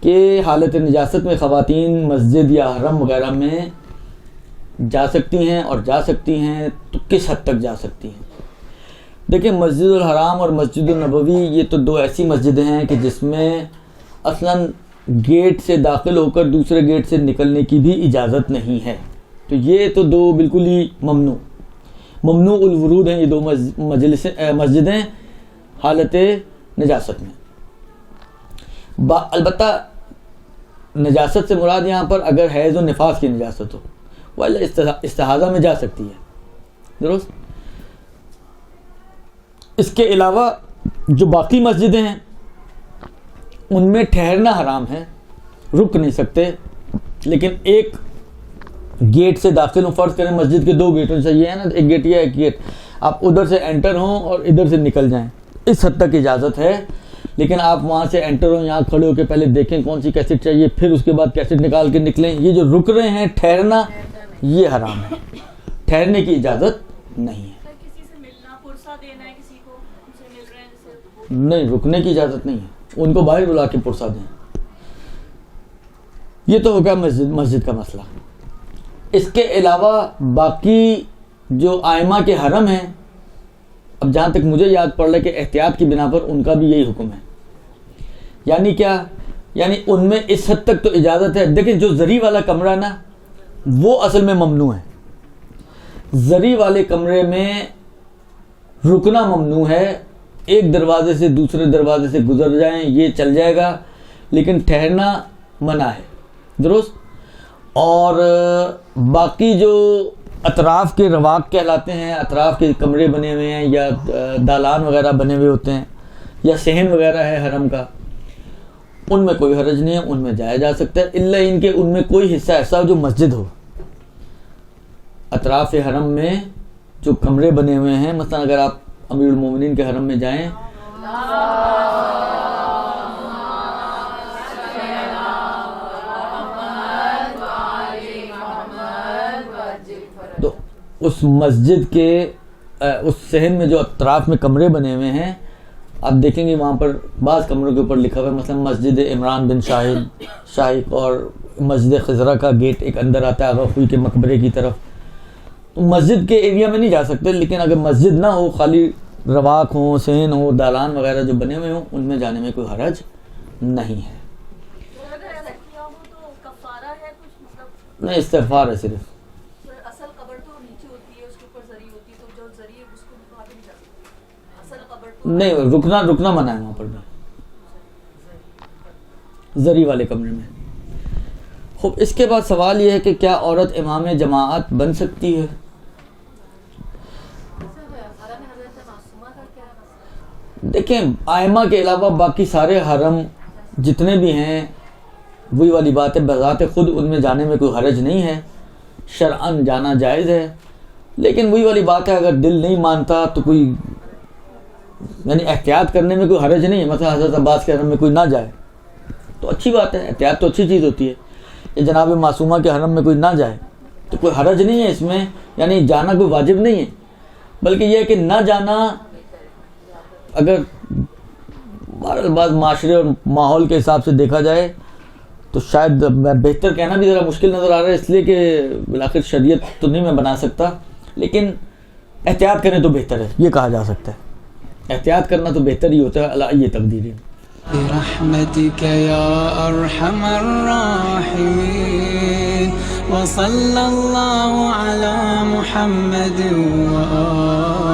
کہ حالت نجاست میں خواتین مسجد یا حرم وغیرہ میں جا سکتی ہیں، اور جا سکتی ہیں تو کس حد تک جا سکتی ہیں؟ دیکھیں، مسجد الحرام اور مسجد النبوی یہ تو دو ایسی مسجدیں ہیں کہ جس میں اصلاً گیٹ سے داخل ہو کر دوسرے گیٹ سے نکلنے کی بھی اجازت نہیں ہے. تو یہ تو دو بالکل ہی ممنوع الورود ہیں یہ دو مسجدیں حالت نجاست میں. البتہ نجاست سے مراد یہاں پر اگر حیض و نفاس کی نجاست ہو، ولا استحاضہ میں جا سکتی ہے. درست. اس کے علاوہ جو باقی مسجدیں ہیں ان میں ٹھہرنا حرام ہے، رک نہیں سکتے. لیکن ایک گیٹ سے داخل ہوں، فرض کریں مسجد کے دو گیٹ ہوں، جیسے یہ ہے نا، ایک گیٹ یہ ایک گیٹ، آپ ادھر سے انٹر ہوں اور ادھر سے نکل جائیں، اس حد تک اجازت ہے. لیکن آپ وہاں سے انٹر ہوں، یہاں کھڑے ہو کے پہلے دیکھیں کون سی کیسٹ چاہیے، پھر اس کے بعد کیسٹ نکال کے نکلیں. یہ جو رک رہے ہیں ٹھہرنا، یہ حرام ہے، ٹھہرنے کی اجازت نہیں ہے. نہیں، رکنے کی اجازت نہیں ہے، ان کو باہر بلا کے پرسا دیں. یہ تو ہوگا مسجد کا مسئلہ. اس کے علاوہ باقی جو ائمہ کے حرم ہیں، اب جہاں تک مجھے یاد پڑ رہا ہے کہ احتیاط کی بنا پر ان کا بھی یہی حکم ہے. یعنی کیا؟ یعنی ان میں اس حد تک تو اجازت ہے. دیکھیں، جو زری والا کمرہ نا، وہ اصل میں ممنوع ہے. زری والے کمرے میں رکنا ممنوع ہے. ایک دروازے سے دوسرے دروازے سے گزر جائیں یہ چل جائے گا، لیکن ٹھہرنا منع ہے. درست. اور باقی جو اطراف کے رواق کہلاتے ہیں، اطراف کے کمرے بنے ہوئے ہیں یا دالان وغیرہ بنے ہوئے ہوتے ہیں یا صحن وغیرہ ہے حرم کا، ان میں کوئی حرج نہیں ہے، ان میں جایا جا سکتا ہے، الا ان کے ان میں کوئی حصہ ایسا ہو جو مسجد ہو. اطراف حرم میں جو کمرے بنے ہوئے ہیں، مثلا اگر آپ امیر المومنین کے حرم میں جائیں تو اس مسجد کے اس صحن میں جو اطراف میں کمرے بنے ہوئے ہیں، آپ دیکھیں گے وہاں پر بعض کمروں کے اوپر لکھا ہوا ہے، مثلا مسجد عمران بن شاہق اور مسجد خزرہ کا گیٹ ایک اندر آتا ہے آغا خوئی کے مقبرے کی طرف. تو مسجد کے ایریا میں نہیں جا سکتے، لیکن اگر مسجد نہ ہو، خالی رواق ہوں، صحن ہو، دالان وغیرہ جو بنے ہوئے ہوں، ان میں جانے میں کوئی حرج نہیں ہے. نہیں، استغفار ہے صرف. نہیں، رکنا منع ہے وہاں پر بھی، زری والے کمرے میں. خوب، اس کے بعد سوال یہ ہے کہ کیا عورت امام جماعت بن سکتی ہے؟ دیکھیں، ائمہ کے علاوہ باقی سارے حرم جتنے بھی ہیں، وہی والی بات ہے، بذات خود ان میں جانے میں کوئی حرج نہیں ہے، شرعاً جانا جائز ہے. لیکن وہی والی بات ہے، اگر دل نہیں مانتا تو کوئی، یعنی احتیاط کرنے میں کوئی حرج نہیں ہے. مثلا حضرت عباس کے حرم میں کوئی نہ جائے تو اچھی بات ہے، احتیاط تو اچھی چیز ہوتی ہے. یہ جناب معصومہ کے حرم میں کوئی نہ جائے تو کوئی حرج نہیں ہے اس میں، یعنی جانا کوئی واجب نہیں ہے، بلکہ یہ ہے کہ نہ جانا اگر بعض معاشرے اور ماحول کے حساب سے دیکھا جائے تو شاید بہتر کہنا بھی ذرا مشکل نظر آ رہا ہے، اس لیے کہ بالآخر شریعت تو نہیں میں بنا سکتا، لیکن احتیاط کریں تو بہتر ہے، یہ کہا جا سکتا ہے. احتیاط کرنا تو بہتر ہی ہوتا ہے. اللہ یہ تقدیر ہے. برحمتك يا أرحم الراحمين وصلى الله على محمد وآله